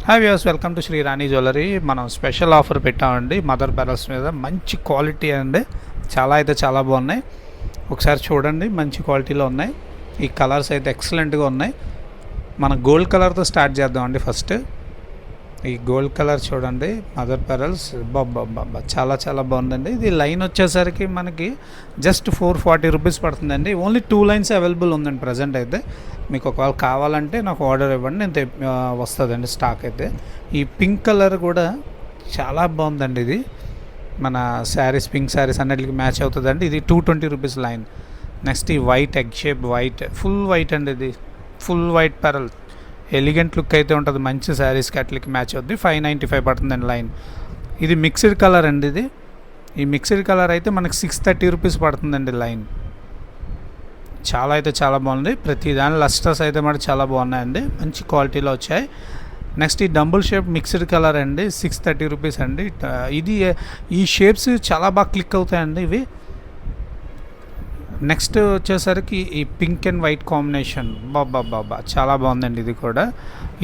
Hi viewers, welcome to Shri Rani jewellery. మనం special offer పెట్టామండి mother pearls మీద. మంచి క్వాలిటీ అండి, చాలా బాగున్నాయి. ఒకసారి చూడండి, మంచి క్వాలిటీలో ఉన్నాయి. ఈ కలర్స్ అయితే ఎక్సలెంట్గా ఉన్నాయి. మన గోల్డ్ కలర్తో స్టార్ట్ చేద్దామండి. ఫస్ట్ ఈ గోల్డ్ కలర్ చూడండి, మదర్ పెరల్స్ బాబా చాలా బాగుందండి. ఇది లైన్ వచ్చేసరికి మనకి జస్ట్ 440 రూపీస్ పడుతుందండి. ఓన్లీ 2 లైన్స్ అవైలబుల్ ఉందండి ప్రజెంట్ అయితే. మీకు ఒకవేళ కావాలంటే నాకు ఆర్డర్ ఇవ్వండి, నేను వస్తుందండి స్టాక్ అయితే. ఈ పింక్ కలర్ కూడా చాలా బాగుందండి. ఇది మన శారీస్, పింక్ శారీస్ అన్నిటికి మ్యాచ్ అవుతుందండి. ఇది 220 రూపీస్ లైన్. నెక్స్ట్ ఈ white egg shape white, full white అండి. ఇది full white pearl, elegant look అయితే ఉంటుంది. మంచి శారీస్కి అట్లకి మ్యాచ్ అవుతుంది. 595 పడుతుందండి లైన్. ఇది మిక్స్డ్ కలర్ అండి. ఈ మిక్స్డ్ కలర్ అయితే మనకి 630 రూపీస్ పడుతుందండి లైన్. చాలా బాగుంది. ప్రతి దాని లస్టర్స్ అయితే మనకి చాలా బాగున్నాయండి, మంచి క్వాలిటీలో వచ్చాయి. నెక్స్ట్ ఈ డంబుల్ షేప్ మిక్స్డ్ కలర్ అండి, 630 రూపీస్ అండి. ఇది ఈ షేప్స్ చాలా బాగా క్లిక్ అవుతాయండి ఇవి. నెక్స్ట్ వచ్చేసరికి ఈ పింక్ అండ్ వైట్ కాంబినేషన్ బాబా చాలా బాగుందండి. ఇది కూడా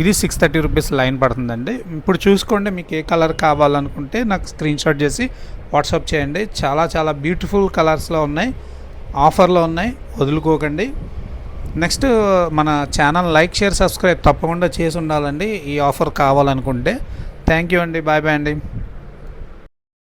ఇది 630 రూపీస్ లైన్ పడుతుందండి. ఇప్పుడు చూసుకోండి, మీకు ఏ కలర్ కావాలనుకుంటే నాకు స్క్రీన్ షాట్ చేసి వాట్సాప్ చేయండి. చాలా బ్యూటిఫుల్ కలర్స్లో ఉన్నాయి, ఆఫర్లో ఉన్నాయి, వదులుకోకండి. నెక్స్ట్ మన ఛానల్ లైక్, షేర్, సబ్స్క్రైబ్ తప్పకుండా చేసి ఉండాలండి ఈ ఆఫర్ కావాలనుకుంటే. థ్యాంక్ యూ అండి. బాయ్ అండి.